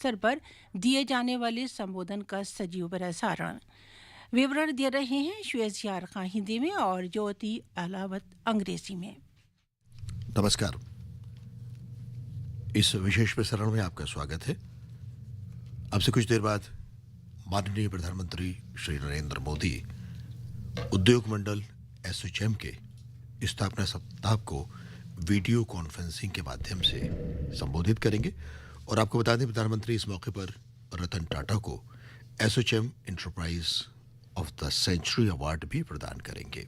अवसर पर दिए जाने वाले संबोधन का सजीव प्रसारण। विवरण दे रहे हैं श्वेत खां हिंदी में और ज्योति अलावत अंग्रेजी में। नमस्कार। इस विशेष प्रसारण में आपका स्वागत है। अब से कुछ देर बाद माननीय प्रधानमंत्री श्री नरेंद्र मोदी उद्योग मंडल एसोचैम के स्थापना सप्ताह को वीडियो कॉन्फ्रेंसिंग के माध्यम से संबोधित करेंगे और आपको बता दें प्रधानमंत्री इस मौके पर रतन टाटा को Assocham enterprise of the century award भी प्रदान करेंगे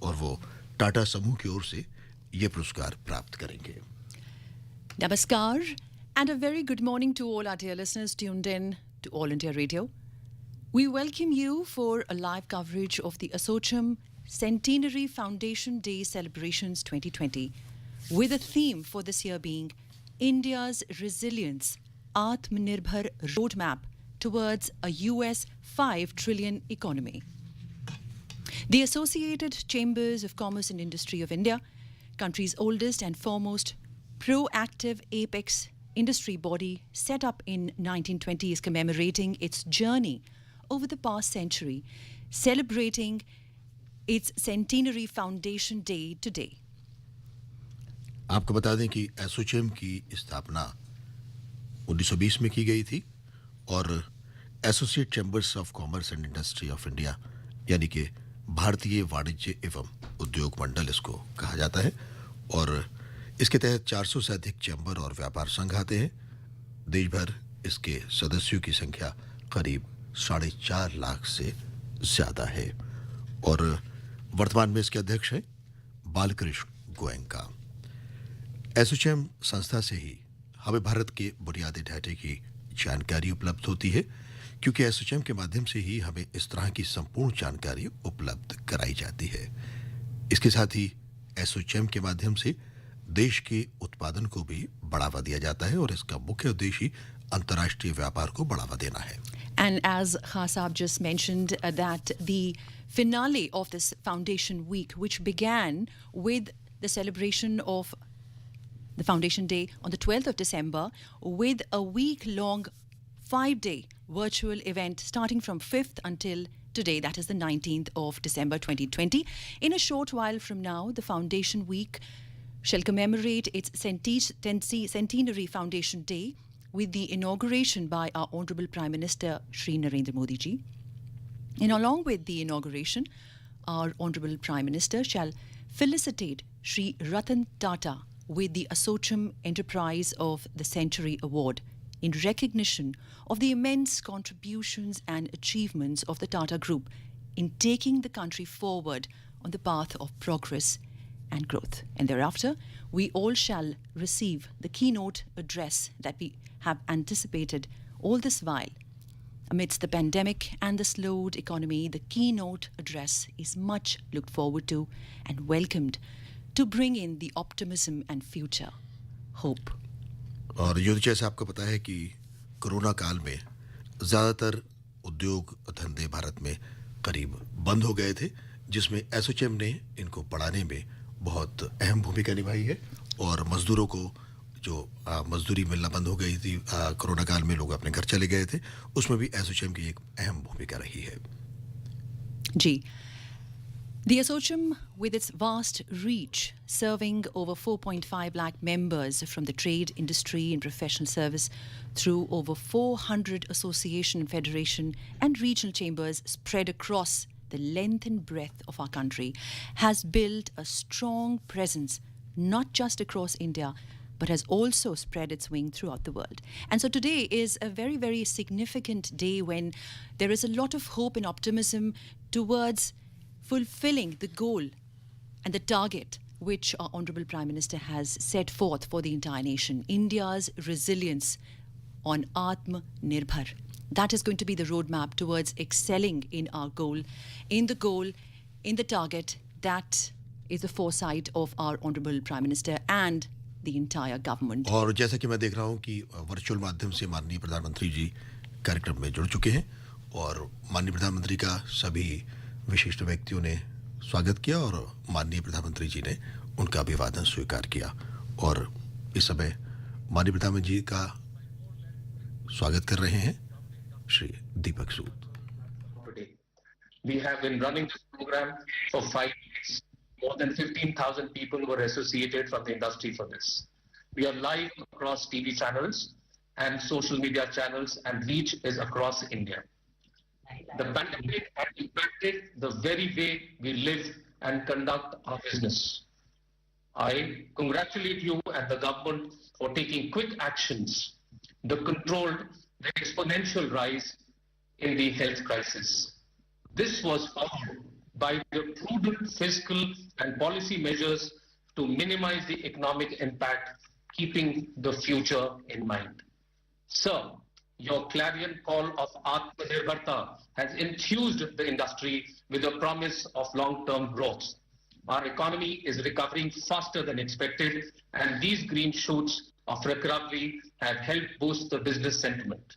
और वो टाटा समूह की ओर से ये पुरस्कार प्राप्त करेंगे। Namaskar and a very good morning to all our dear listeners tuned in to All India Radio. We welcome you for a live coverage of the ASSOCHAM Centenary Foundation Day Celebrations 2020 with a theme for this year being India's Resilience Atmanirbhar Roadmap towards a US 5 trillion economy. The Associated Chambers of Commerce and Industry of India, country's oldest and foremost proactive apex industry body set up in 1920, is commemorating its journey over the past century, celebrating its Centenary Foundation Day today. आपको बता दें कि एसोचैम की स्थापना 1920 में की गई थी और associate chambers of commerce and industry of India यानी कि भारतीय वाणिज्य एवं उद्योग मंडल इसको कहा जाता है और इसके तहत 400 से अधिक चैम्बर और व्यापार संघ आते हैं। देश भर इसके सदस्यों की संख्या करीब 4.5 लाख से ज़्यादा है और वर्तमान में इसके अध्यक्ष हैं बालकृष्ण गोयनका। एसोचैम संस्था से ही हमें भारत के बुनियादी ढांचे की जानकारी उपलब्ध होती है क्योंकि एसोचैम के माध्यम से ही हमें इस तरह की संपूर्ण जानकारी उपलब्ध कराई जाती है। इसके साथ ही एसोचैम के माध्यम से देश के उत्पादन को भी बढ़ावा दिया जाता है और इसका मुख्य उद्देश्य ही अंतर्राष्ट्रीय व्यापार को बढ़ावा देना है। And as Khasab just mentioned, that the finale of this Foundation Week, which began with the celebration of the Foundation Day on the 12th of December, with a week-long 5-day virtual event starting from 5th until today, that is the 19th of December 2020. In a short while from now, the Foundation Week shall commemorate its Centenary Foundation Day with the inauguration by our Honourable Prime Minister Shri Narendra Modi ji. And along with the inauguration, our Honourable Prime Minister shall felicitate Shri Ratan Tata with the ASSOCHAM Enterprise of the Century Award in recognition of the immense contributions and achievements of the Tata Group in taking the country forward on the path of progress and growth. And thereafter, we all shall receive the keynote address that we have anticipated all this while. Amidst the pandemic and the slowed economy, the keynote address is much looked forward to and welcomed to bring in the optimism and future hope. और ये जैसे आपको पता है कि corona काल में ज़्यादातर उद्योग धंधे भारत में करीब बंद हो गए थे जिसमें एसोचैम ने इनको बढ़ाने में बहुत अहम भूमिका निभाई है और मजदूरों को जो मजदूरी मिलना बंद हो गई थी कोरोना काल में लोग अपने घर चले गए थे उसमें भी एसोचैम की एक अहम भूमिका रही है। जी, the ASSOCHAM, with its vast reach, serving over 4.5 lakh members from the trade, industry and professional service through over 400 association, federation and regional chambers spread across the length and breadth of our country, has built a strong presence not just across India, but has also spread its wing throughout the world. And so today is a very, very significant day when there is a lot of hope and optimism towards fulfilling the goal and the target which our Honourable Prime Minister has set forth for the entire nation, India's resilience on Atmanirbhar. That is going to be the roadmap towards excelling in our goal, in the target. That is the foresight of our Honourable Prime Minister and the entire government. और जैसा कि मैं देख रहा हूँ कि virtual माध्यम से माननीय प्रधानमंत्री जी कार्यक्रम में जुड़ चुके हैं और माननीय प्रधानमंत्री का सभी विशिष्ट व्यक्तियों ने स्वागत किया और माननीय प्रधानमंत्री जी ने उनका अभिवादन स्वीकार किया और इस समय माननीय प्रधानमंत्री जी का स्वागत कर रहे हैं श्री दीपक सूद। Today, we have been running this program for 5 years. More than 15,000 people were associated from the industry for this. We are live across TV channels and social media channels, and reach is across India. The pandemic has impacted the very way we live and conduct our business. I congratulate you and the government for taking quick actions to control the exponential rise in the health crisis. This was followed by the prudent fiscal and policy measures to minimize the economic impact, keeping the future in mind. Sir, your clarion call of Atmanirbharta has enthused the industry with a promise of long-term growth. Our economy is recovering faster than expected, and these green shoots of recovery have helped boost the business sentiment.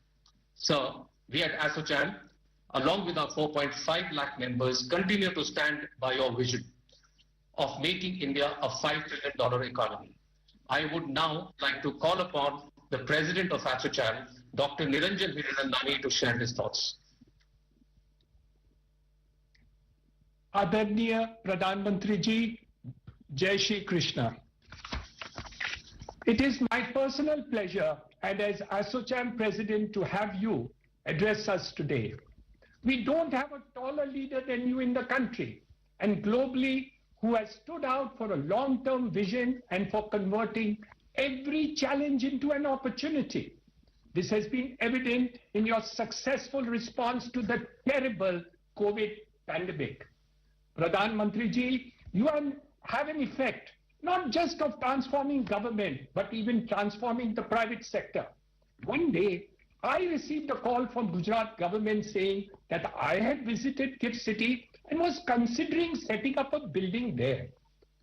Sir, we at ASSOCHAM, along with our 4.5 lakh members, continue to stand by your vision of making India a $5 trillion economy. I would now like to call upon the President of ASSOCHAM, Dr. Narendra Modi, to share his thoughts. आदरणीय प्रधानमंत्री जी, जय Shri Krishna. It is my personal pleasure and as ASSOCHAM President to have you address us today. We don't have a taller leader than you in the country, and globally who has stood out for a long-term vision and for converting every challenge into an opportunity. This has been evident in your successful response to the terrible COVID pandemic. Pradhan Mantri ji, you have an effect not just of transforming government, but even transforming the private sector. One day, I received a call from Gujarat government saying that I had visited GIFT City and was considering setting up a building there.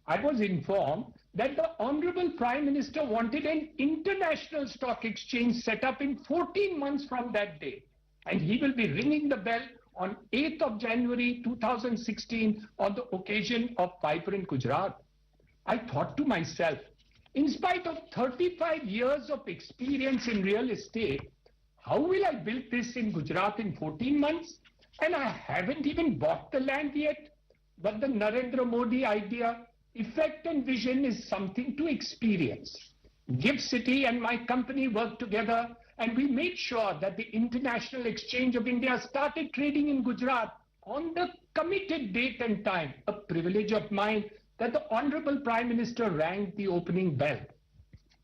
I was informed that the Honorable Prime Minister wanted an international stock exchange set up in 14 months from that day. And he will be ringing the bell on 8th of January 2016 on the occasion of Vibrant Gujarat. I thought to myself, in spite of 35 years of experience in real estate, how will I build this in Gujarat in 14 months? And I haven't even bought the land yet. But the Narendra Modi idea, effect and vision is something to experience. GIFT City and my company worked together, and we made sure that the International Exchange of India started trading in Gujarat on the committed date and time, a privilege of mine that the Honorable Prime Minister rang the opening bell.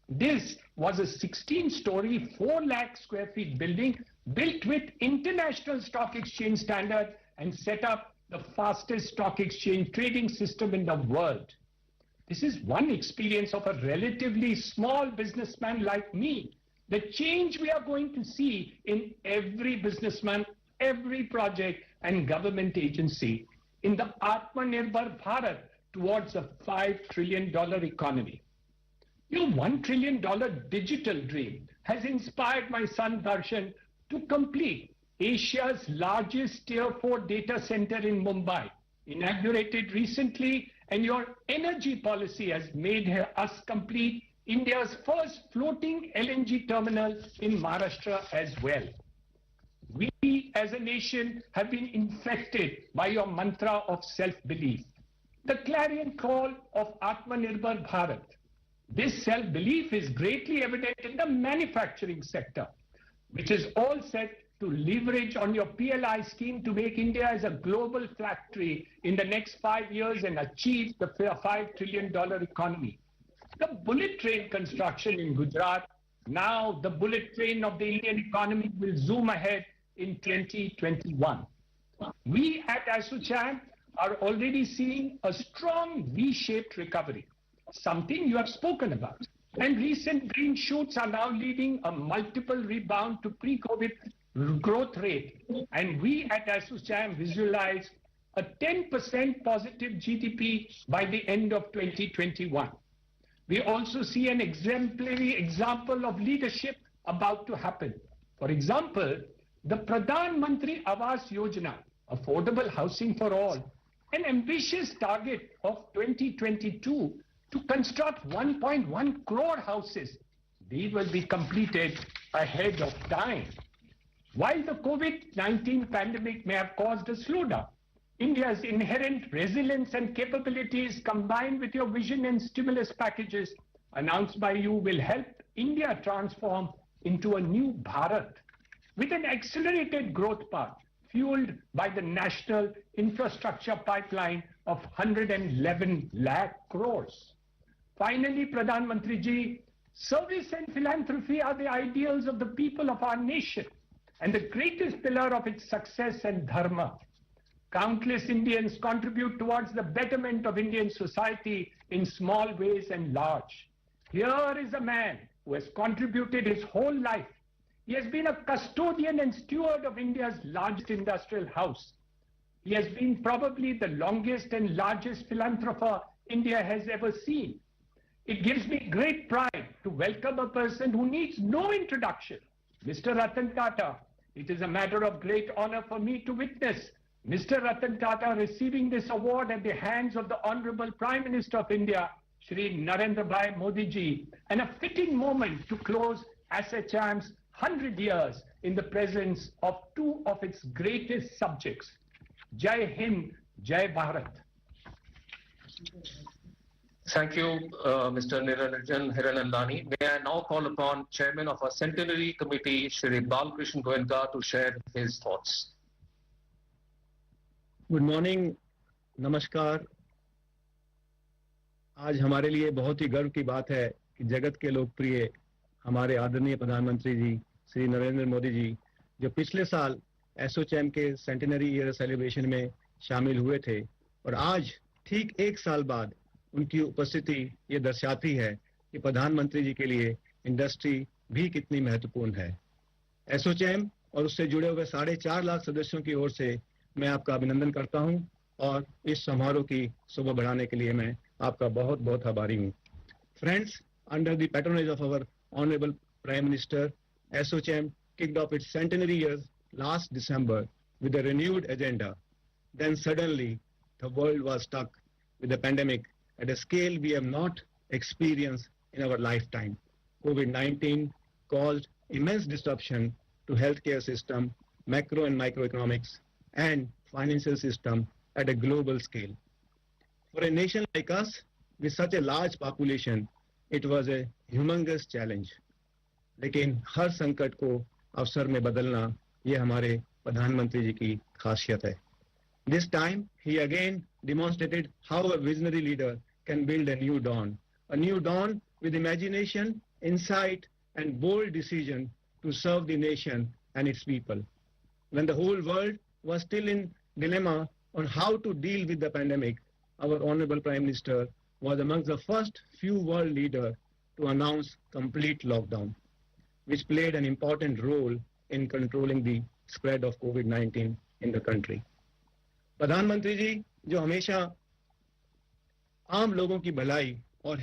This was a 16-story, 4 lakh square feet building built with international stock exchange standard and set up the fastest stock exchange trading system in the world. This is one experience of a relatively small businessman like me. The change we are going to see in every businessman, every project and government agency in the Atmanirbhar Bharat towards a $5 trillion economy. Your $1 trillion digital dream has inspired my son Darshan to complete Asia's largest Tier 4 data center in Mumbai, inaugurated recently, and your energy policy has made us complete India's first floating LNG terminal in Maharashtra as well. We as a nation have been infected by your mantra of self-belief, the clarion call of Atmanirbhar Bharat. This self-belief is greatly evident in the manufacturing sector, which is all set to leverage on your PLI scheme to make India as a global factory in the next 5 years and achieve the $5 trillion economy. The bullet train construction in Gujarat, now the bullet train of the Indian economy, will zoom ahead in 2021. We at ASSOCHAM are already seeing a strong V-shaped recovery, something you have spoken about. And recent green shoots are now leading a multiple rebound to pre-COVID growth rate. And we at ASSOCHAM visualize a 10% positive GDP by the end of 2021. We also see an exemplary example of leadership about to happen. For example, the Pradhan Mantri Awas Yojana, affordable housing for all, an ambitious target of 2022 to construct 1.1 crore houses. we will be completed ahead of time. While the COVID-19 pandemic may have caused a slowdown, India's inherent resilience and capabilities combined with your vision and stimulus packages announced by you will help India transform into a new Bharat with an accelerated growth path fueled by the national infrastructure pipeline of 111 lakh crores. Finally, Pradhan Mantri ji, service and philanthropy are the ideals of the people of our nation and the greatest pillar of its success and dharma. Countless Indians contribute towards the betterment of Indian society in small ways and large. Here is a man who has contributed his whole life. He has been a custodian and steward of India's largest industrial house. He has been probably the longest and largest philanthropist India has ever seen. It gives me great pride to welcome a person who needs no introduction, Mr. Ratan Tata. It is a matter of great honor for me to witness Mr. Ratan Tata receiving this award at the hands of the Honorable Prime Minister of India, Shri Narendra Modi ji, and a fitting moment to close ASSOCHAM's 100 years in the presence of two of its greatest subjects. Jai Hind, Jai Bharat. Thank you, Mr. Niranjan Hiranandani. May I now call upon Chairman of our Centenary Committee, Shri Balkrishan Goenka, to share his thoughts. Good morning, नमस्कार। आज हमारे लिए बहुत ही गर्व की बात है कि जगत के लोकप्रिय हमारे आदरणीय प्रधानमंत्री जी श्री नरेंद्र मोदी जी, जो पिछले साल एसोचैम के सेंटेनरी ईयर सेलिब्रेशन में शामिल हुए थे, और आज ठीक एक साल बाद उनकी उपस्थिति ये दर्शाती है कि प्रधानमंत्री जी के लिए इंडस्ट्री भी कितनी महत्वपूर्ण है। एसोचैम और उससे जुड़े हुए 4.5 लाख सदस्यों की ओर से मैं आपका अभिनंदन करता हूं और इस समारोह की शोभा बढ़ाने के लिए मैं आपका बहुत बहुत आभारी हूं। Friends, under the patronage of our honourable prime minister, ASSOCHAM kicked off its centenary years last December with a renewed agenda. Then suddenly the world was stuck with a pandemic at a scale we have not experienced in our lifetime. COVID-19 caused immense disruption to healthcare system, macro and microeconomics, and financial system at a global scale. For a nation like us, with such a large population, it was a humongous challenge. लेकिन हर संकट को अवसर में बदलना ये हमारे प्रधानमंत्री जी की खासियत है. This time, he again demonstrated how a visionary leader can build a new dawn with imagination, insight, and bold decision to serve the nation and its people. When the whole world was still in dilemma on how to deal with the pandemic, our Honorable Prime Minister was amongst the first few world leaders to announce complete lockdown, which played an important role in controlling the spread of COVID-19 in the country. प्रधानमंत्री जी जो हमेशा आम लोगों की भलाई और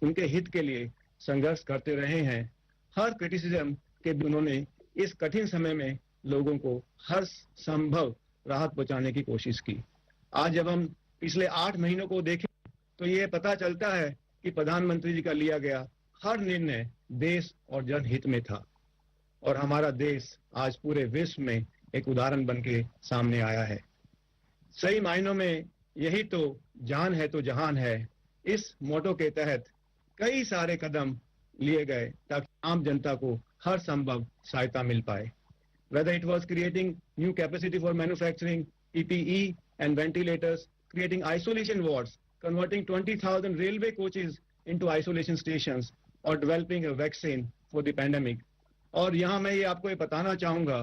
उनके हित के लिए संघर्ष करते रहे हैं, हर क्रिटिसिज्म के भी उन्होंने इस कठिन समय में लोगों को हर संभव राहत पहुंचाने की कोशिश की. आज जब हम पिछले 8 महीनों को देखें तो ये पता चलता है कि प्रधानमंत्री जी का लिया गया हर निर्णय देश और जनहित में था, और हमारा देश आज पूरे विश्व में एक उदाहरण बन के सामने आया है. सही मायनों में यही तो जान है तो जहान है. इस मोटो के तहत कई सारे कदम लिए गए ताकि आम जनता को हर संभव सहायता मिल पाए. Whether it was creating new capacity for manufacturing, PPE and ventilators, creating isolation wards, converting 20,000 railway coaches into isolation stations, or developing a vaccine for the pandemic. और यहाँ मैं ये आपको ये बताना चाहूँगा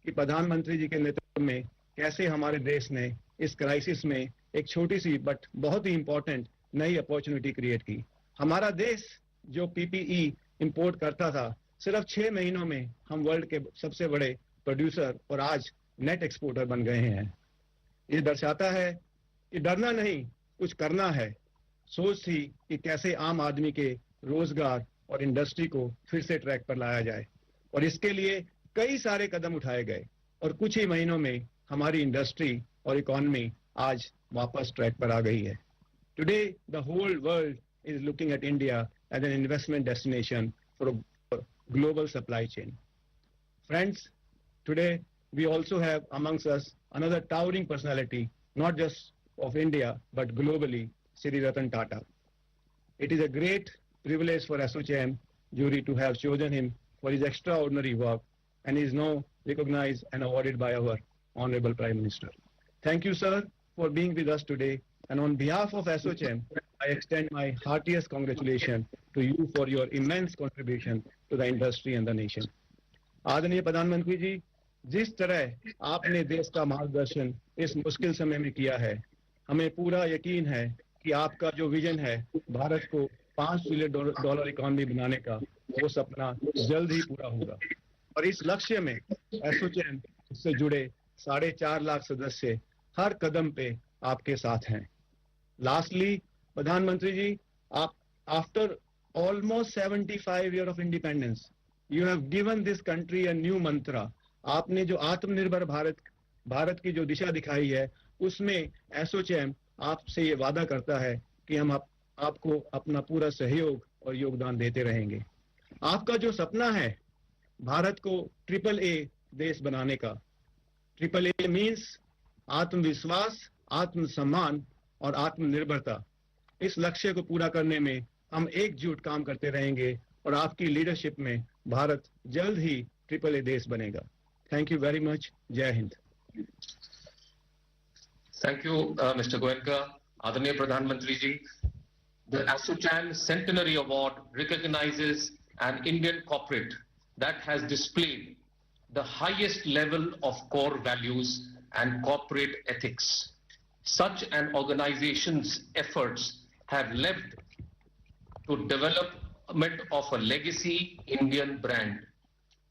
कि प्रधानमंत्री जी के नेतृत्व में कैसे हमारे देश ने इस क्राइसिस में एक छोटी सी बट बहुत ही इम्पोर्टेंट नई अपॉर्चुनिटी क्रिएट की. हमारा देश जो PPE इंपोर्ट करता था, सिर्फ 6 महीनों में हम वर्ल्ड के सबसे बड़े प्रोड्यूसर और आज नेट एक्सपोर्टर बन गए हैं. ये दर्शाता है कि डरना नहीं, कुछ करना है. सोच थी कि कैसे आम आदमी के रोजगार और इंडस्ट्री को फिर से ट्रैक पर लाया जाए, और इसके लिए कई सारे कदम उठाए गए, और कुछ ही महीनों में हमारी इंडस्ट्री और इकोनॉमी आज वापस ट्रैक पर आ गई है. Today the whole world is looking at India as an investment destination global supply chain. Friends, today we also have amongst us another towering personality, not just of India, but globally, Sri Ratan Tata. It is a great privilege for ASSOCHAM jury to have chosen him for his extraordinary work, and he is now recognized and awarded by our Honorable Prime Minister. Thank you, sir, for being with us today. And on behalf of ASSOCHAM, I extend my heartiest congratulations to you for your immense contribution to the industry and the nation. आदरणीय प्रधानमंत्री जी, जिस तरह आपने देश का मार्गदर्शन इस मुश्किल समय में किया है, हमें पूरा यकीन है कि आपका जो विजन है भारत को $5 ट्रिलियन इकोनॉमी बनाने का, वो सपना जल्द ही पूरा होगा। और इस लक्ष्य में एसोचैम से जुड़े 4.5 लाख सदस्य हर कदम पे आपके साथ हैं। Lastly, प्रधानमंत्री जी, आप after almost 75 years of independence, you have given this country a new mantra. आपने जो आत्मनिर्भर भारत की जो दिशा दिखाई है, उसमें एसोचैम आपसे ये वादा करता है कि हम आपको अपना पूरा सहयोग और योगदान देते रहेंगे। आपका जो सपना है भारत को AAA देश बनाने का, AAA मीन्स आत्मविश्वास, आत्मसम्मान और आत्मनिर्भरता। इस लक्ष्य को पूरा करने में हम एकजुट काम करते रहेंगे और आपकी लीडरशिप में भारत जल्द ही AAA देश बनेगा। Thank you very much. जय Hind. Thank you, Mr. Goenka. Adaniya Pradhan Mantri ji, the ASSOCHAM Centenary Award recognizes an Indian corporate that has displayed the highest level of core values and corporate ethics. Such an organization's efforts have led to development of a legacy Indian brand,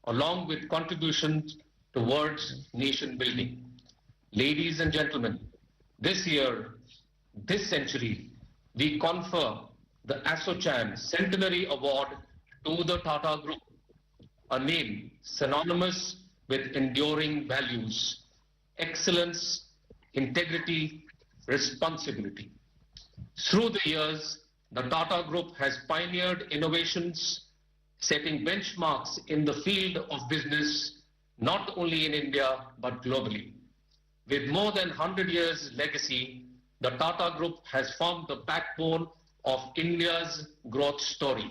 along with contributions towards nation building. Ladies and gentlemen, this year, this century, we confer the ASSOCHAM Centenary Award to the Tata Group, a name synonymous with enduring values, excellence, integrity, responsibility. Through the years, the Tata Group has pioneered innovations, setting benchmarks in the field of business, not only in India, but globally. With more than 100 years legacy, the Tata Group has formed the backbone of India's growth story.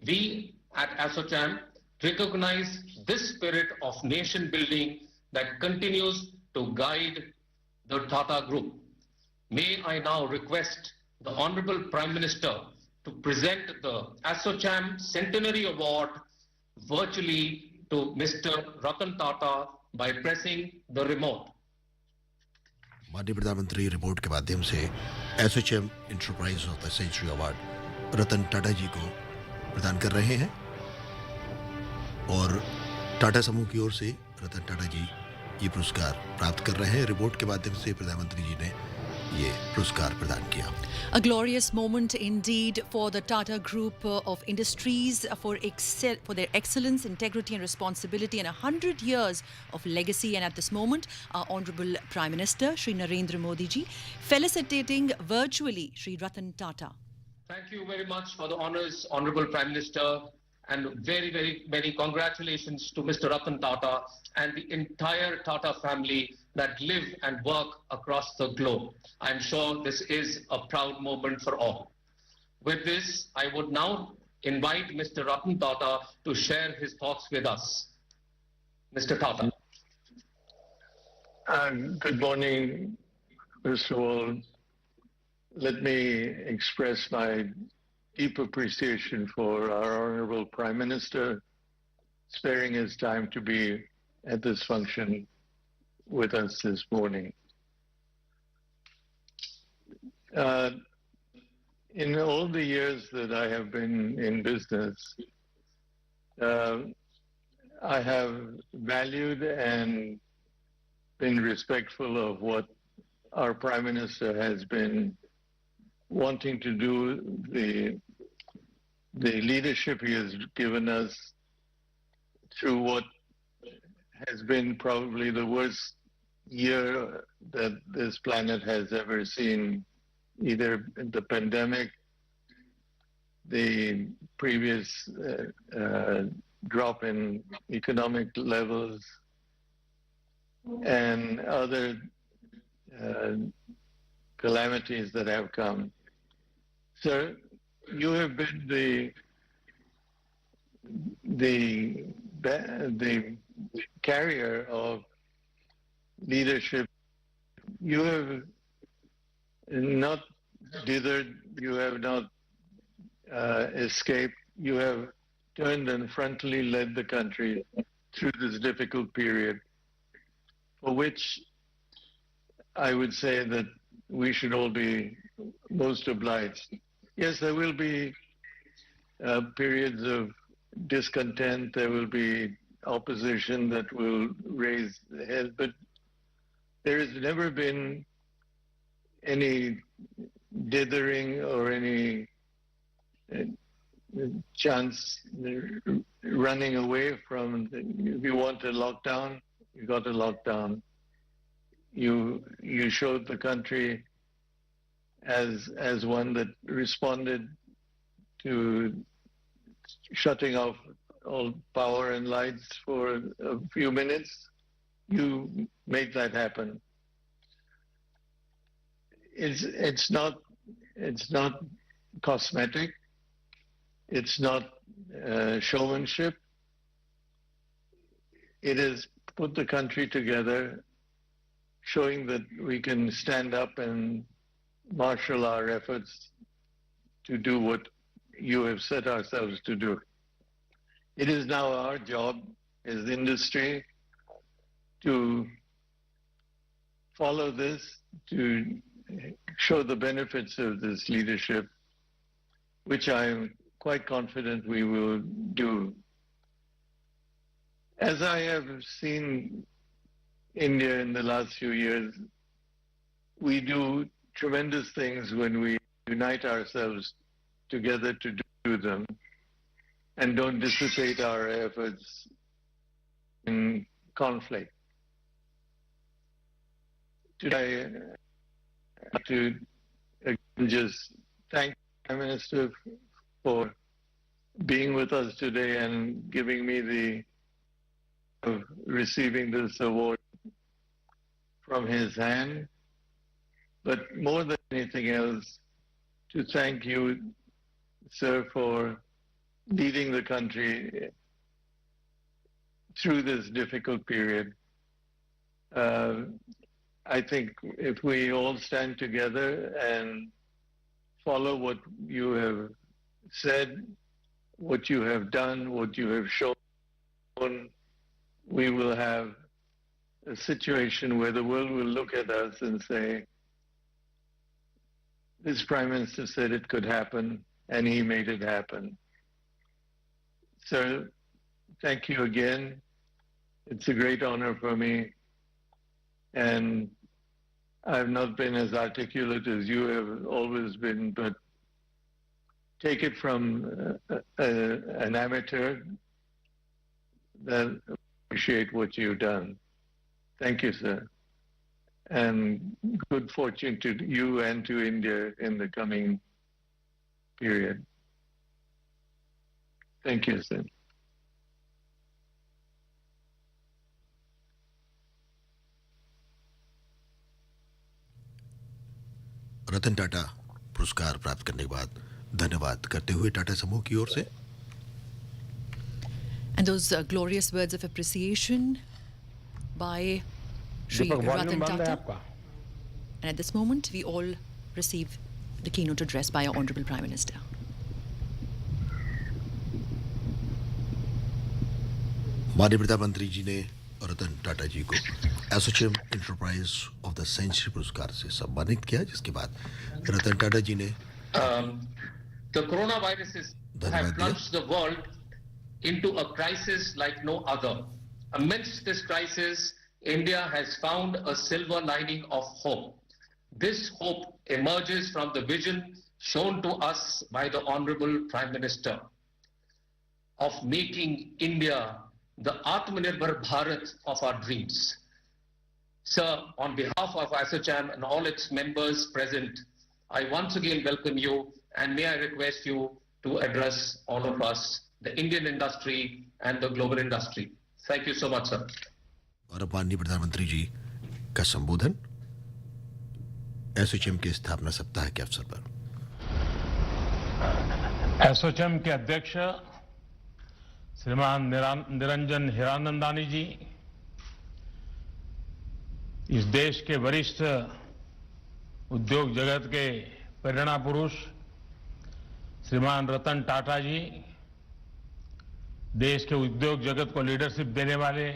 We at ASSOCHAM recognize this spirit of nation building that continues to guide the Tata Group. May I now request the Honorable Prime Minister to present the ASSOCHAM Centenary Award virtually to Mr. Ratan Tata by pressing the remote. माननीय प्रधानमंत्री report के माध्यम से ASSOCHAM enterprise of the century award Ratan Tata ji को प्रदान कर रहे हैं और टाटा समूह की ओर से रतन टाटा जी ये पुरस्कार प्राप्त कर रहे हैं। रिपोर्ट के माध्यम से प्रधानमंत्री जी ने ये पुरस्कार प्रदान किया। A glorious moment indeed for the Tata Group of Industries for their excellence, integrity and responsibility and 100 years of legacy. And at this moment, our Honorable Prime Minister, Shri Narendra Modi ji, felicitating virtually Shri Ratan Tata. Thank you very much for the honors, Honorable Prime Minister, and very, very many congratulations to Mr. Ratan Tata and the entire Tata family that live and work across the globe. I'm sure this is a proud moment for all. With this, I would now invite Mr. Ratan Tata to share his thoughts with us. Mr. Tata. Good morning. First of all, let me express my deep appreciation for our Honorable Prime Minister sparing his time to be at this function with us this morning. In all the years that I have been in business, I have valued and been respectful of what our Prime Minister has been wanting to do, the leadership he has given us through what has been probably the worst year that this planet has ever seen, either the pandemic, the previous drop in economic levels and other calamities that have come. Sir, you have been the carrier of leadership. You have not dithered, you have not escaped, you have turned and frontally led the country through this difficult period, for which I would say that we should all be most obliged. Yes, there will be periods of discontent, there will be opposition that will raise the head, but there has never been any dithering or any chance running away from. If you want a lockdown, you got a lockdown. You showed the country as one that responded to shutting off all power and lights for a few minutes. You made that happen. It's not cosmetic. It's not showmanship. It has put the country together, showing that we can stand up and marshal our efforts to do what you have set ourselves to do. It is now our job as industry to follow this, to show the benefits of this leadership, which I'm quite confident we will do. As I have seen India in the last few years, we do tremendous things when we unite ourselves together to do them and don't dissipate our efforts in conflict. Today, I have to just thank the Prime Minister for being with us today and giving me the of receiving this award from his hand. But more than anything else, to thank you, sir, for leading the country through this difficult period. I think if we all stand together and follow what you have said, what you have done, what you have shown, we will have a situation where the world will look at us and say, this Prime Minister said it could happen, and he made it happen. Sir, thank you again. It's a great honor for me. And I've not been as articulate as you have always been, but take it from an amateur that appreciate what you've done. Thank you, sir. And good fortune to you and to India in the coming period. Thank you, sir. Ratan Tata पुरस्कार प्राप्त करने के बाद धन्यवाद करते हुए टाटा समूह की ओर से And those glorious words of appreciation by Shri Ratan Tata. And at this moment, we all receive the keynote address by our Honorable Prime Minister. माननीय प्रधानमंत्री जी ने रतन टाटा जी को Assocham enterprise of the century पुरस्कार से सम्मानित किया, जिसके बाद रतन टाटा जी ने The coronavirus has plunged the world into a crisis like no other. Amidst this crisis, India has found a silver lining of hope. This hope emerges from the vision shown to us by the Honorable Prime Minister of making India the Atmanirbhar Bharat of our dreams. Sir, on behalf of ASSOCHAM and all its members present, I once again welcome you, and may I request you to address all of us, the Indian industry and the global industry. Thank you so much, sir. और अब माननीय प्रधानमंत्री जी का संबोधन एसोचैम के स्थापना सप्ताह के अवसर पर। एसोचैम के अध्यक्ष श्रीमान निरंजन हीरानंदानी जी, इस देश के वरिष्ठ उद्योग जगत के प्रेरणा पुरुष श्रीमान रतन टाटा जी, देश के उद्योग जगत को लीडरशिप देने वाले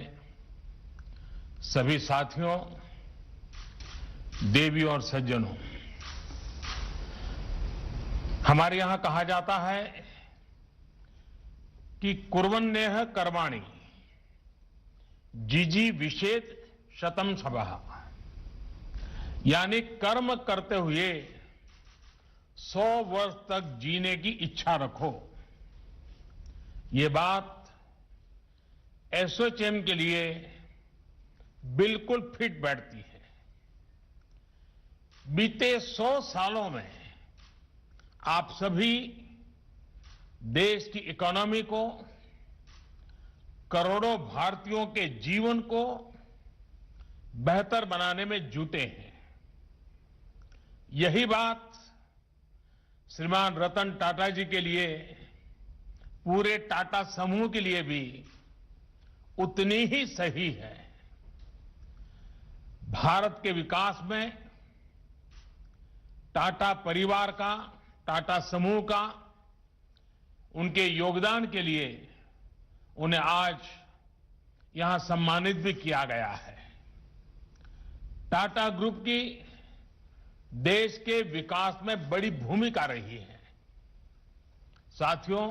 सभी साथियों, देवी और सज्जनों, हमारे यहां कहा जाता है कि कुर्वन्नेह कर्माणि जिजी विषेद शतम सबः, यानी कर्म करते हुए 100 वर्ष तक जीने की इच्छा रखो। ये बात एसोचैम के लिए बिल्कुल फिट बैठती है। बीते 100 सालों में आप सभी देश की इकोनॉमी को, करोड़ों भारतीयों के जीवन को बेहतर बनाने में जुटे हैं। यही बात श्रीमान रतन टाटा जी के लिए, पूरे टाटा समूह के लिए भी उतनी ही सही है। भारत के विकास में टाटा परिवार का, टाटा समूह का, उनके योगदान के लिए उन्हें आज यहां सम्मानित भी किया गया है। टाटा ग्रुप की देश के विकास में बड़ी भूमिका रही है। साथियों,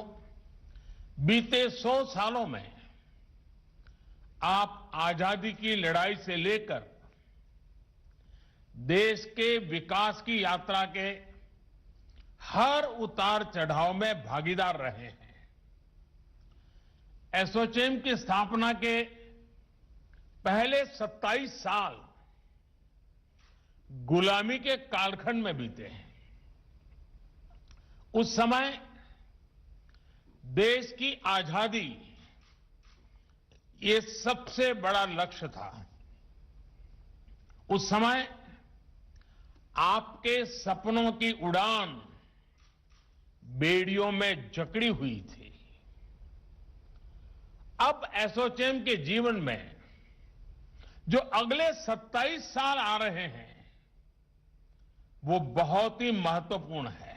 बीते 100 सालों में आप आजादी की लड़ाई से लेकर देश के विकास की यात्रा के हर उतार चढ़ाव में भागीदार रहे हैं। एसोचैम की स्थापना के पहले 27 साल गुलामी के कालखंड में बीते हैं। उस समय देश की आजादी ये सबसे बड़ा लक्ष्य था। उस समय आपके सपनों की उड़ान बेड़ियों में जकड़ी हुई थी। अब एसोचैम के जीवन में जो अगले 27 साल आ रहे हैं वो बहुत ही महत्वपूर्ण है।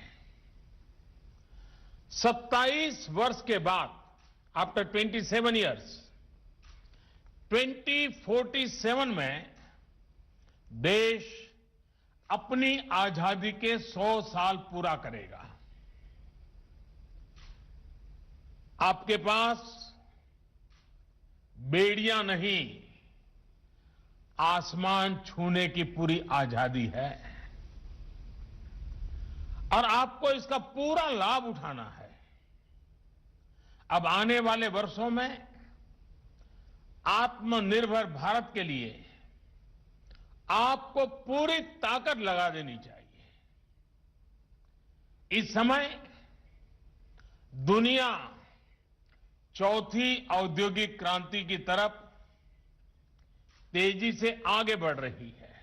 27 वर्ष के बाद, आफ्टर 27 ईयर्स, 2047 में देश अपनी आजादी के 100 साल पूरा करेगा। आपके पास बेड़ियां नहीं, आसमान छूने की पूरी आजादी है और आपको इसका पूरा लाभ उठाना है। अब आने वाले वर्षों में आत्मनिर्भर भारत के लिए आपको पूरी ताकत लगा देनी चाहिए। इस समय दुनिया चौथी औद्योगिक क्रांति की तरफ तेजी से आगे बढ़ रही है।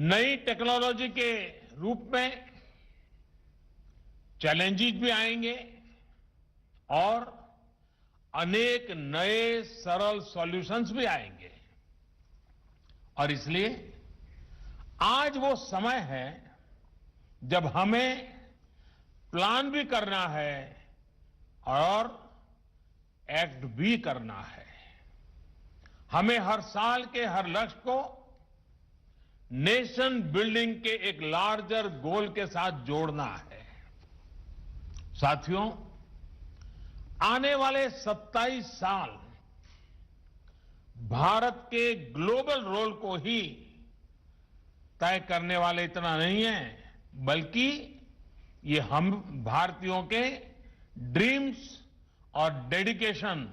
नई टेक्नोलॉजी के रूप में चैलेंजेस भी आएंगे और अनेक नए सरल सॉल्यूशंस भी आएंगे। और इसलिए आज वो समय है जब हमें प्लान भी करना है और एक्ट भी करना है। हमें हर साल के हर लक्ष्य को नेशन बिल्डिंग के एक लार्जर गोल के साथ जोड़ना है। साथियों, आने वाले 27 साल भारत के ग्लोबल रोल को ही तय करने वाले इतना नहीं है, बल्कि ये हम भारतीयों के ड्रीम्स और डेडिकेशन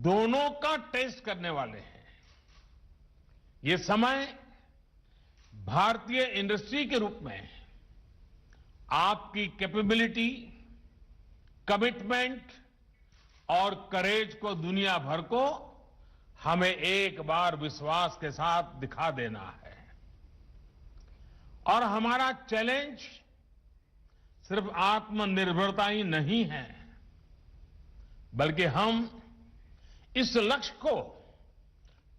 दोनों का टेस्ट करने वाले हैं। ये समय भारतीय इंडस्ट्री के रूप में आपकी कैपेबिलिटी, कमिटमेंट और करेज को दुनिया भर को हमें एक बार विश्वास के साथ दिखा देना है। और हमारा चैलेंज सिर्फ आत्मनिर्भरता ही नहीं है, बल्कि हम इस लक्ष्य को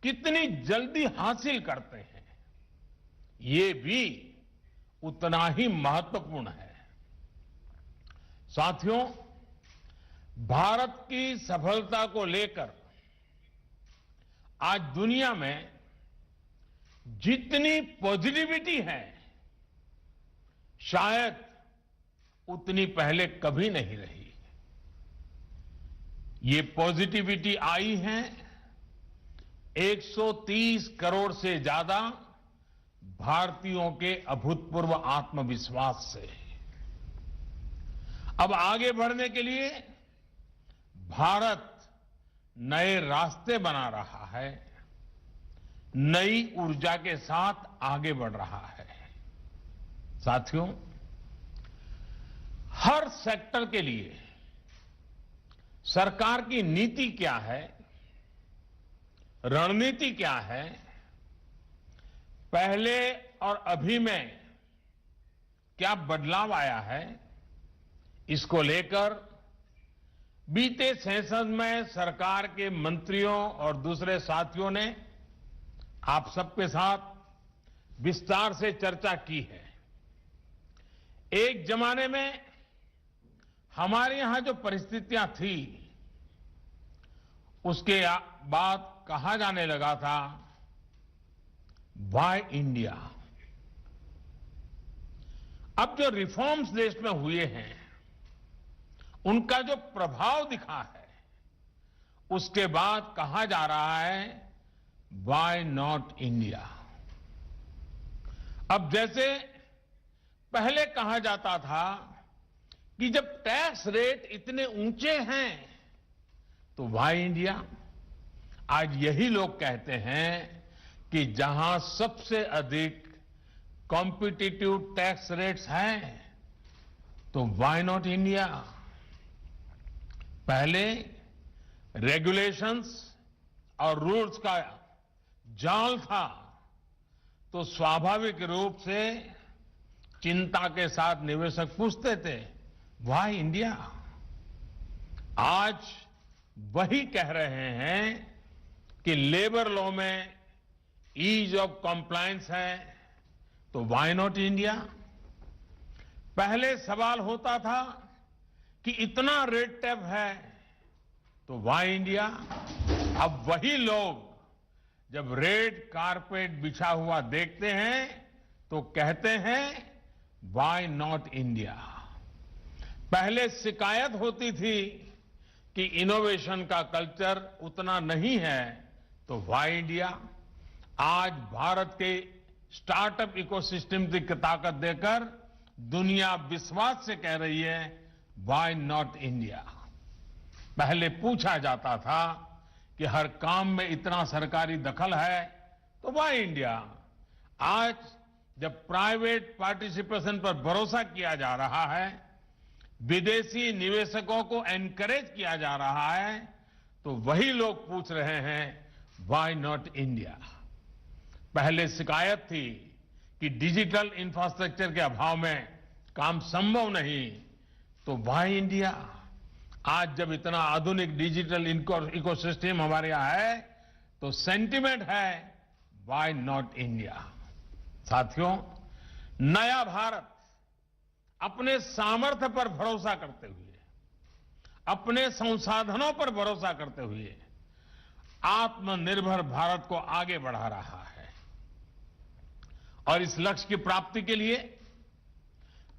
कितनी जल्दी हासिल करते हैं, ये भी उतना ही महत्वपूर्ण है। साथियों, भारत की सफलता को लेकर आज दुनिया में जितनी पॉजिटिविटी है, शायद उतनी पहले कभी नहीं रही। ये पॉजिटिविटी आई है 130 करोड़ से ज्यादा भारतीयों के अभूतपूर्व आत्मविश्वास से। अब आगे बढ़ने के लिए भारत नए रास्ते बना रहा है, नई ऊर्जा के साथ आगे बढ़ रहा है। साथियों, हर सेक्टर के लिए सरकार की नीति क्या है, रणनीति क्या है, पहले और अभी में क्या बदलाव आया है, इसको लेकर बीते सेशन में सरकार के मंत्रियों और दूसरे साथियों ने आप सबके साथ विस्तार से चर्चा की है। एक जमाने में हमारे यहां जो परिस्थितियां थी, उसके बाद कहा जाने लगा था, वाई इंडिया। अब जो रिफॉर्म्स देश में हुए हैं, उनका जो प्रभाव दिखा है, उसके बाद कहा जा रहा है, वाई नॉट इंडिया। अब जैसे पहले कहा जाता था कि जब टैक्स रेट इतने ऊंचे हैं तो वाई इंडिया, आज यही लोग कहते हैं कि जहां सबसे अधिक कॉम्पिटिटिव टैक्स रेट्स हैं तो वाई नॉट इंडिया। पहले रेगुलेशंस और रूल्स का जाल था तो स्वाभाविक रूप से चिंता के साथ निवेशक पूछते थे, वाई इंडिया। आज वही कह रहे हैं कि लेबर लॉ में ईज ऑफ कॉम्प्लायंस है तो वाई नॉट इंडिया। पहले सवाल होता था कि इतना रेड टेप है तो वाई इंडिया। अब वही लोग जब रेड कारपेट बिछा हुआ देखते हैं तो कहते हैं, वाई नॉट इंडिया। पहले शिकायत होती थी कि इनोवेशन का कल्चर उतना नहीं है तो वाई इंडिया। आज भारत के स्टार्टअप इकोसिस्टम की ताकत देकर दुनिया विश्वास से कह रही है, वाई नॉट इंडिया। पहले पूछा जाता था कि हर काम में इतना सरकारी दखल है तो वाई इंडिया। आज जब प्राइवेट पार्टिसिपेशन पर भरोसा किया जा रहा है, विदेशी निवेशकों को एनकरेज किया जा रहा है, तो वही लोग पूछ रहे हैं, वाई नॉट इंडिया। पहले शिकायत थी कि डिजिटल इंफ्रास्ट्रक्चर के अभाव में काम संभव नहीं तो वाई इंडिया। आज जब इतना आधुनिक डिजिटल इकोसिस्टम हमारे यहां है तो सेंटिमेंट है, वाई नॉट इंडिया। साथियों, नया भारत अपने सामर्थ्य पर भरोसा करते हुए, अपने संसाधनों पर भरोसा करते हुए आत्मनिर्भर भारत को आगे बढ़ा रहा है। और इस लक्ष्य की प्राप्ति के लिए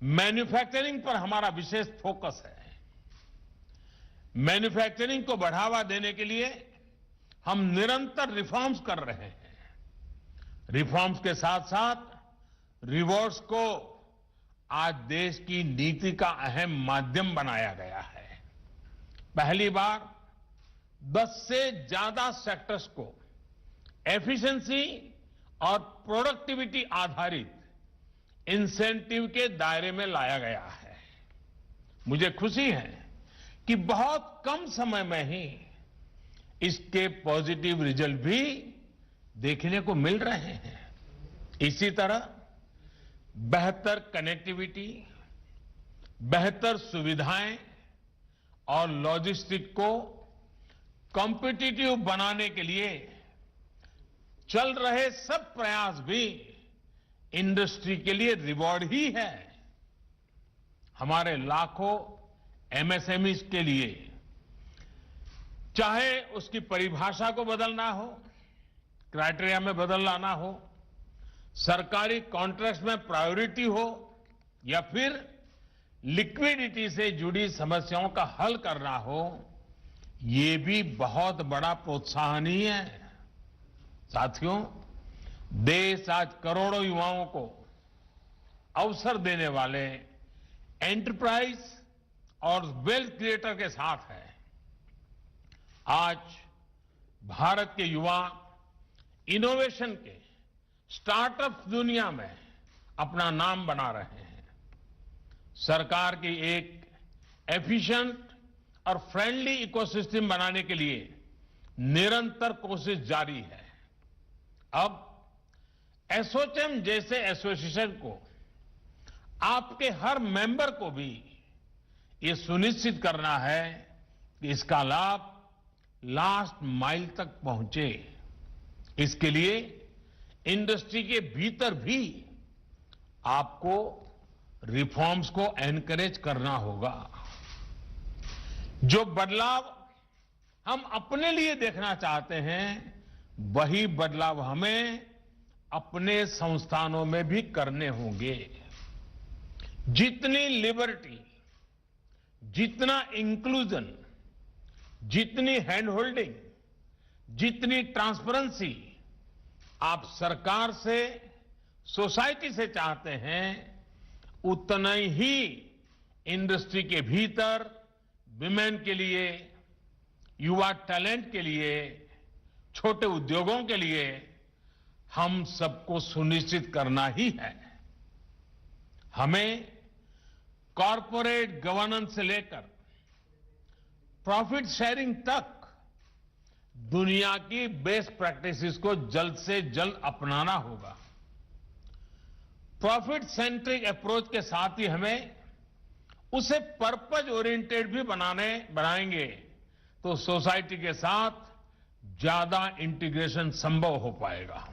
मैन्युफैक्चरिंग पर हमारा विशेष फोकस है। मैन्युफैक्चरिंग को बढ़ावा देने के लिए हम निरंतर रिफॉर्म्स कर रहे हैं। रिफॉर्म्स के साथ साथ रिवॉर्ड्स को आज देश की नीति का अहम माध्यम बनाया गया है। पहली बार 10 से ज्यादा सेक्टर्स को एफिशिएंसी और प्रोडक्टिविटी आधारित इंसेंटिव के दायरे में लाया गया है। मुझे खुशी है कि बहुत कम समय में ही इसके पॉजिटिव रिजल्ट भी देखने को मिल रहे हैं। इसी तरह बेहतर कनेक्टिविटी, बेहतर सुविधाएं और लॉजिस्टिक को कॉम्पिटिटिव बनाने के लिए चल रहे सब प्रयास भी इंडस्ट्री के लिए रिवॉर्ड ही है। हमारे लाखों एमएसएमईज के लिए चाहे उसकी परिभाषा को बदलना हो, क्राइटेरिया में बदल लाना हो, सरकारी कॉन्ट्रैक्ट में प्रायोरिटी हो या फिर लिक्विडिटी से जुड़ी समस्याओं का हल करना हो, ये भी बहुत बड़ा प्रोत्साहन ही है। साथियों, देश आज करोड़ों युवाओं को अवसर देने वाले एंटरप्राइज और वेल्थ क्रिएटर के साथ है। आज भारत के युवा इनोवेशन के स्टार्टअप दुनिया में अपना नाम बना रहे हैं। सरकार की एक एफिशिएंट और फ्रेंडली इकोसिस्टम बनाने के लिए निरंतर कोशिश जारी है। अब एसोचैम जैसे एसोसिएशन को, आपके हर मेंबर को भी ये सुनिश्चित करना है कि इसका लाभ लास्ट माइल तक पहुंचे। इसके लिए इंडस्ट्री के भीतर भी आपको रिफॉर्म्स को एनकरेज करना होगा। जो बदलाव हम अपने लिए देखना चाहते हैं, वही बदलाव हमें अपने संस्थानों में भी करने होंगे। जितनी लिबर्टी, जितना इंक्लूजन, जितनी हैंड होल्डिंग, जितनी ट्रांसपेरेंसी आप सरकार से, सोसाइटी से चाहते हैं, उतना ही इंडस्ट्री के भीतर विमेन के लिए, युवा टैलेंट के लिए, छोटे उद्योगों के लिए हम सबको सुनिश्चित करना ही है। हमें कॉरपोरेट गवर्नेंस से लेकर प्रॉफिट शेयरिंग तक दुनिया की बेस्ट प्रैक्टिसेस को जल्द से जल्द अपनाना होगा। प्रॉफिट सेंट्रिक अप्रोच के साथ ही हमें उसे पर्पज ओरिएंटेड भी बनाएंगे तो सोसाइटी के साथ ज्यादा इंटीग्रेशन संभव हो पाएगा।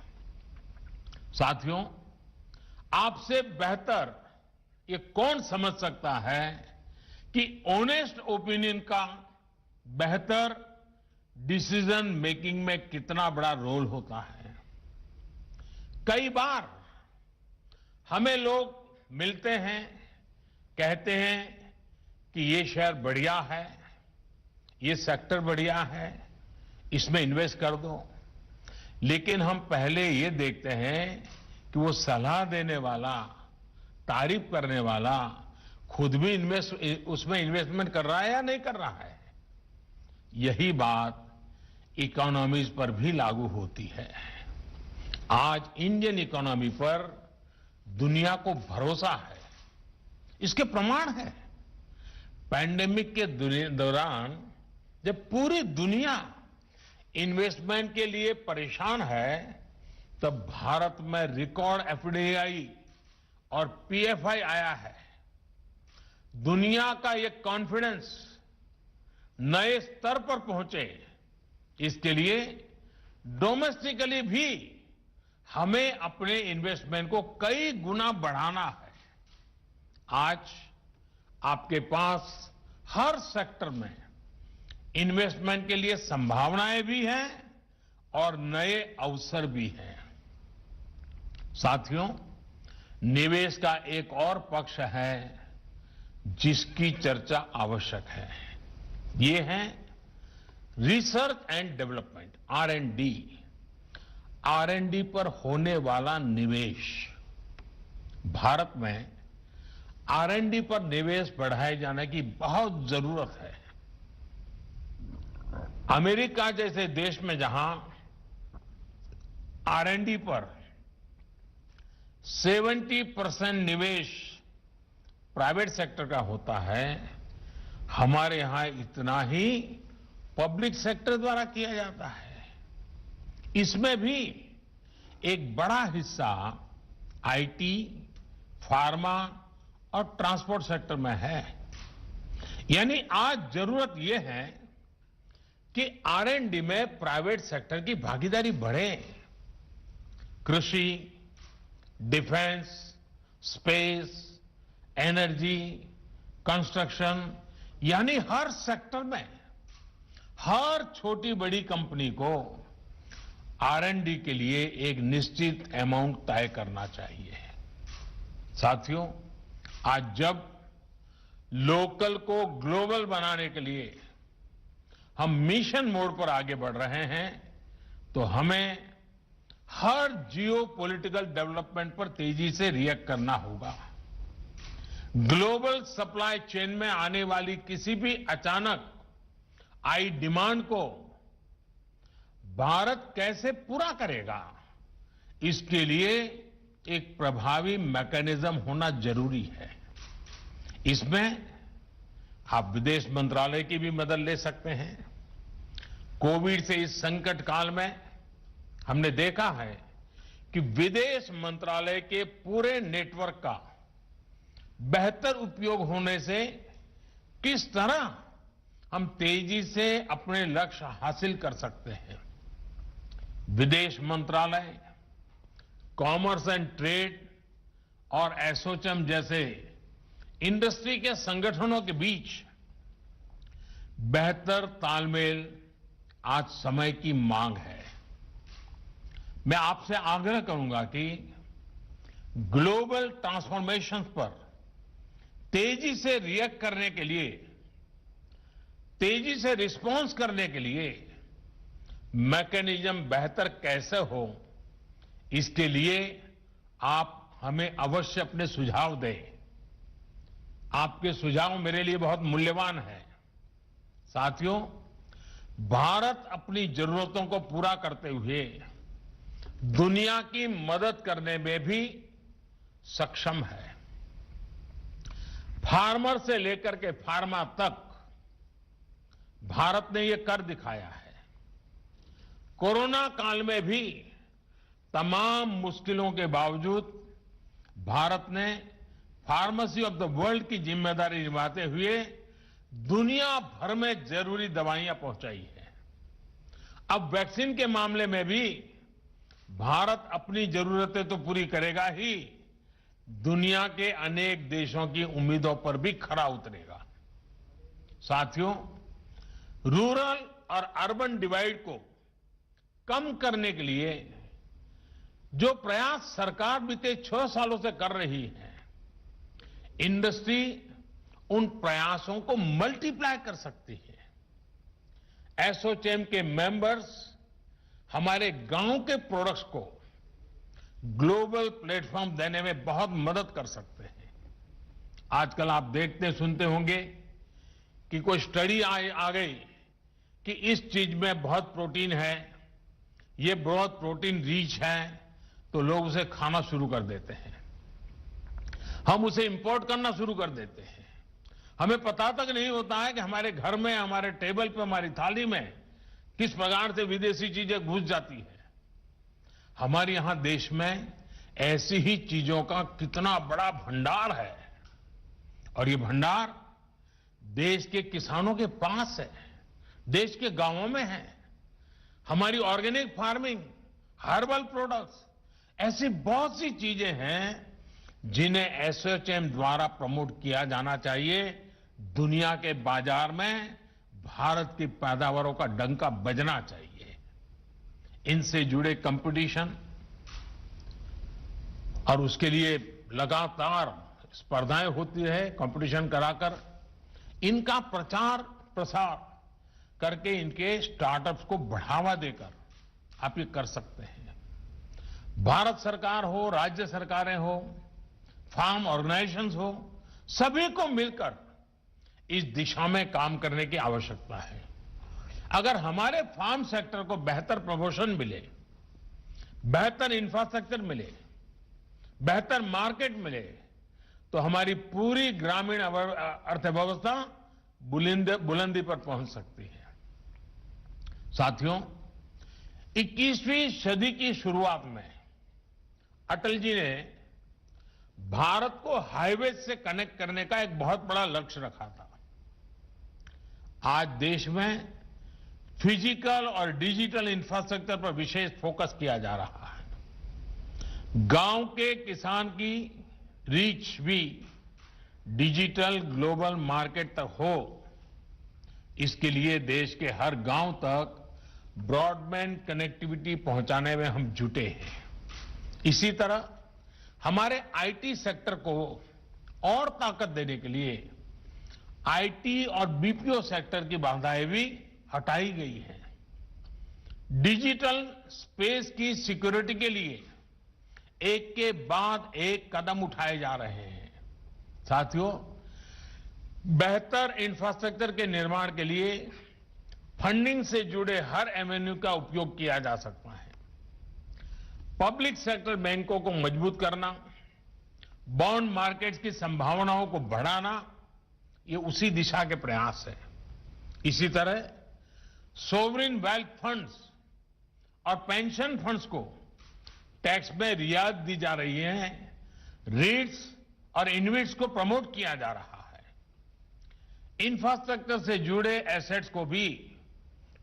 साथियों, आपसे बेहतर ये कौन समझ सकता है कि ऑनेस्ट ओपिनियन का बेहतर डिसीजन मेकिंग में कितना बड़ा रोल होता है। कई बार हमें लोग मिलते हैं, कहते हैं कि ये शेयर बढ़िया है, ये सेक्टर बढ़िया है, इसमें इन्वेस्ट कर दो। लेकिन हम पहले ये देखते हैं कि वो सलाह देने वाला, तारीफ करने वाला खुद भी उसमें इन्वेस्टमेंट कर रहा है या नहीं कर रहा है। यही बात इकोनॉमीज पर भी लागू होती है। आज इंडियन इकोनॉमी पर दुनिया को भरोसा है, इसके प्रमाण है। पैंडेमिक के दौरान जब पूरी दुनिया इन्वेस्टमेंट के लिए परेशान है, तब भारत में रिकॉर्ड एफडीआई और पीएफआई आया है। दुनिया का ये कॉन्फिडेंस नए स्तर पर पहुंचे, इसके लिए डोमेस्टिकली भी हमें अपने इन्वेस्टमेंट को कई गुना बढ़ाना है। आज आपके पास हर सेक्टर में इन्वेस्टमेंट के लिए संभावनाएं भी हैं और नए अवसर भी हैं। साथियों, निवेश का एक और पक्ष है जिसकी चर्चा आवश्यक है। ये है research and development, R&D। R&D पर होने वाला निवेश। भारत में R&D पर निवेश बढ़ाए जाने की बहुत जरूरत है। अमेरिका जैसे देश में जहां R&D पर 70% निवेश प्राइवेट सेक्टर का होता है, हमारे यहां इतना ही पब्लिक सेक्टर द्वारा किया जाता है। इसमें भी एक बड़ा हिस्सा आईटी, फार्मा और ट्रांसपोर्ट सेक्टर में है। यानी आज जरूरत यह है कि आर&डी में प्राइवेट सेक्टर की भागीदारी बढ़े। कृषि, डिफेंस, स्पेस, एनर्जी, कंस्ट्रक्शन, यानी हर सेक्टर में हर छोटी बड़ी कंपनी को आर&डी के लिए एक निश्चित अमाउंट तय करना चाहिए। साथियों, आज जब लोकल को ग्लोबल बनाने के लिए हम मिशन मोड पर आगे बढ़ रहे हैं, तो हमें हर जियो पॉलिटिकल डेवलपमेंट पर तेजी से रिएक्ट करना होगा। ग्लोबल सप्लाई चेन में आने वाली किसी भी अचानक आई डिमांड को भारत कैसे पूरा करेगा, इसके लिए एक प्रभावी मैकेनिज्म होना जरूरी है। इसमें आप विदेश मंत्रालय की भी मदद ले सकते हैं। कोविड से इस संकट काल में हमने देखा है कि विदेश मंत्रालय के पूरे नेटवर्क का बेहतर उपयोग होने से किस तरह हम तेजी से अपने लक्ष्य हासिल कर सकते हैं। विदेश मंत्रालय, कॉमर्स एंड ट्रेड और एसोचैम जैसे इंडस्ट्री के संगठनों के बीच बेहतर तालमेल आज समय की मांग है। मैं आपसे आग्रह करूंगा कि ग्लोबल ट्रांसफॉर्मेशन पर तेजी से रिएक्ट करने के लिए, तेजी से रिस्पॉन्स करने के लिए मैकेनिज्म बेहतर कैसे हो, इसके लिए आप हमें अवश्य अपने सुझाव दें। आपके सुझाव मेरे लिए बहुत मूल्यवान है। साथियों, भारत अपनी जरूरतों को पूरा करते हुए दुनिया की मदद करने में भी सक्षम है। फार्मर से लेकर के फार्मा तक भारत ने ये कर दिखाया है। कोरोना काल में भी तमाम मुश्किलों के बावजूद भारत ने फार्मेसी ऑफ द वर्ल्ड की जिम्मेदारी निभाते हुए दुनिया भर में जरूरी दवाइयां पहुंचाई है। अब वैक्सीन के मामले में भी भारत अपनी जरूरतें तो पूरी करेगा ही, दुनिया के अनेक देशों की उम्मीदों पर भी खरा उतरेगा। साथियों, रूरल और अर्बन डिवाइड को कम करने के लिए जो प्रयास सरकार बीते 6 सालों से कर रही है, इंडस्ट्री उन प्रयासों को मल्टीप्लाई कर सकती है। एसोचैम के मेंबर्स हमारे गांव के प्रोडक्ट्स को ग्लोबल प्लेटफॉर्म देने में बहुत मदद कर सकते हैं। आजकल आप देखते सुनते होंगे कि कोई स्टडी आ गई कि इस चीज में बहुत प्रोटीन है, ये बहुत प्रोटीन रिच है, तो लोग उसे खाना शुरू कर देते हैं। हम उसे इंपोर्ट करना शुरू कर देते हैं। हमें पता तक नहीं होता है कि हमारे घर में, हमारे टेबल पे, हमारी थाली में किस प्रकार से विदेशी चीजें घुस जाती है। हमारे यहां देश में ऐसी ही चीजों का कितना बड़ा भंडार है, और ये भंडार देश के किसानों के पास है, देश के गांवों में है। हमारी ऑर्गेनिक फार्मिंग, हर्बल प्रोडक्ट्स, ऐसी बहुत सी चीजें हैं जिन्हें एसोचैम द्वारा प्रमोट किया जाना चाहिए। दुनिया के बाजार में भारत की पैदावारों का डंका बजना चाहिए। इनसे जुड़े कंपटीशन और उसके लिए लगातार स्पर्धाएं होती है, कंपटीशन कराकर इनका प्रचार प्रसार करके इनके स्टार्टअप्स को बढ़ावा देकर आप ये कर सकते हैं। भारत सरकार हो, राज्य सरकारें हो, फार्म ऑर्गेनाइजेशंस हो, सभी को मिलकर इस दिशा में काम करने की आवश्यकता है। अगर हमारे फार्म सेक्टर को बेहतर प्रमोशन मिले, बेहतर इंफ्रास्ट्रक्चर मिले, बेहतर मार्केट मिले तो हमारी पूरी ग्रामीण अर्थव्यवस्था बुलंदी पर पहुंच सकती है। साथियों, 21वीं सदी की शुरुआत में अटल जी ने भारत को हाईवे से कनेक्ट करने का एक बहुत बड़ा लक्ष्य रखा था। आज देश में फिजिकल और डिजिटल इंफ्रास्ट्रक्चर पर विशेष फोकस किया जा रहा है। गांव के किसान की रीच भी डिजिटल ग्लोबल मार्केट तक हो, इसके लिए देश के हर गांव तक ब्रॉडबैंड कनेक्टिविटी पहुंचाने में हम जुटे हैं। इसी तरह हमारे आईटी सेक्टर को और ताकत देने के लिए आईटी और बीपीओ सेक्टर की बाधाएं भी हटाई गई हैं। डिजिटल स्पेस की सिक्योरिटी के लिए एक के बाद एक कदम उठाए जा रहे हैं। साथियों, बेहतर इंफ्रास्ट्रक्चर के निर्माण के लिए फंडिंग से जुड़े हर एवेन्यू का उपयोग किया जा सकता है। पब्लिक सेक्टर बैंकों को मजबूत करना, बॉन्ड मार्केट्स की संभावनाओं को बढ़ाना, ये उसी दिशा के प्रयास है। इसी तरह सोवरिन वेल्थ फंड्स और पेंशन फंड्स को टैक्स में रियायत दी जा रही है। रीट्स और इन्वेट्स को प्रमोट किया जा रहा है। इंफ्रास्ट्रक्चर से जुड़े एसेट्स को भी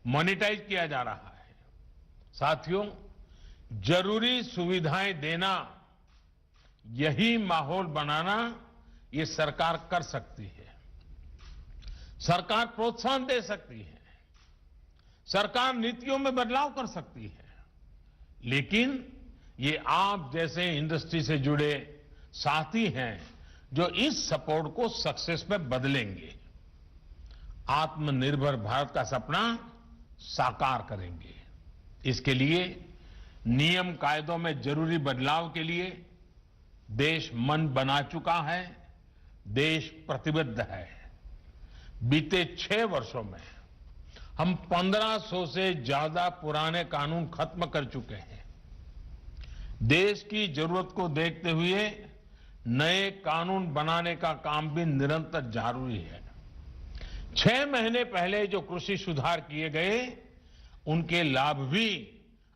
मोनेटाइज किया जा रहा है। साथियों, जरूरी सुविधाएं देना, यही माहौल बनाना ये सरकार कर सकती है। सरकार प्रोत्साहन दे सकती है, सरकार नीतियों में बदलाव कर सकती है, लेकिन ये आप जैसे इंडस्ट्री से जुड़े साथी हैं जो इस सपोर्ट को सक्सेस में बदलेंगे, आत्मनिर्भर भारत का सपना साकार करेंगे। इसके लिए नियम कायदों में जरूरी बदलाव के लिए देश मन बना चुका है, देश प्रतिबद्ध है। बीते 6 वर्षों में हम 1500 से ज्यादा पुराने कानून खत्म कर चुके हैं। देश की जरूरत को देखते हुए नए कानून बनाने का काम भी निरंतर जारी है। 6 महीने पहले जो कृषि सुधार किए गए, उनके लाभ भी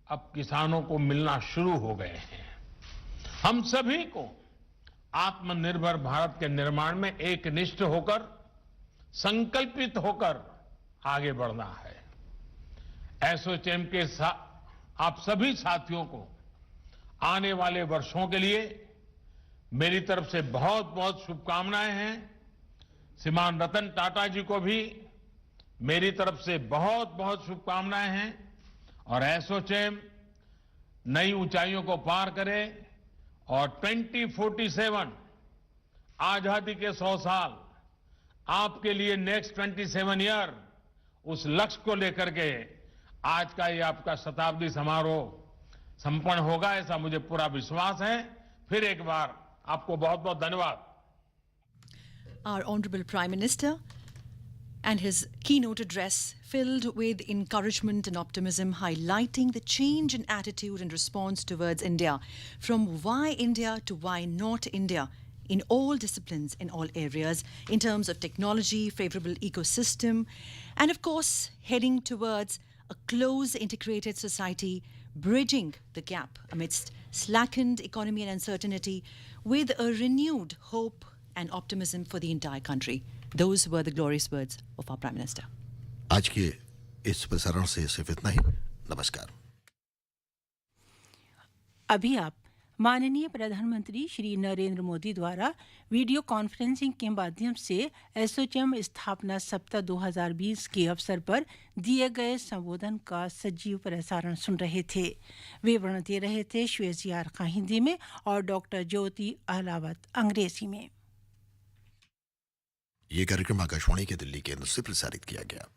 अब किसानों को मिलना शुरू हो गए हैं। हम सभी को आत्मनिर्भर भारत के निर्माण में एकनिष्ठ होकर, संकल्पित होकर आगे बढ़ना है। एसोचैम के आप सभी साथियों को आने वाले वर्षों के लिए मेरी तरफ से बहुत बहुत शुभकामनाएं हैं। श्रीमान रतन टाटा जी को भी मेरी तरफ से बहुत बहुत शुभकामनाएं हैं और एसोचैम नई ऊंचाइयों को पार करे और 2047 आजादी के 100 साल आपके लिए नेक्स्ट 27 ईयर, उस लक्ष्य को लेकर के आज का ये आपका शताब्दी समारोह संपन्न होगा, ऐसा मुझे पूरा विश्वास है। फिर एक बार आपको बहुत बहुत धन्यवाद। Our Honorable Prime Minister and his keynote address filled with encouragement and optimism, highlighting the change in attitude and response towards India, from why India to why not India, in all disciplines, in all areas, in terms of technology, favorable ecosystem, and of course, heading towards a close integrated society, bridging the gap amidst slackened economy and uncertainty with a renewed hope and optimism for the entire country. Those were the glorious words of our Prime Minister. आज के इस प्रसारण से सिर्फ इतना ही। नमस्कार। अभी आप माननीय प्रधानमंत्री श्री नरेंद्र मोदी द्वारा वीडियो कॉन्फ्रेंसिंग के माध्यम से एसोचैम स्थापना सप्ताह 2020 के अवसर पर दिए गए संबोधन का सजीव प्रसारण सुन रहे थे। विवरण दे रहे थे श्वेत यारखा हिंदी में और डॉक्टर ज्योति अहलावत अंग्रेजी में। ये कार्यक्रम आकाशवाणी के दिल्ली केंद्र से प्रसारित किया गया।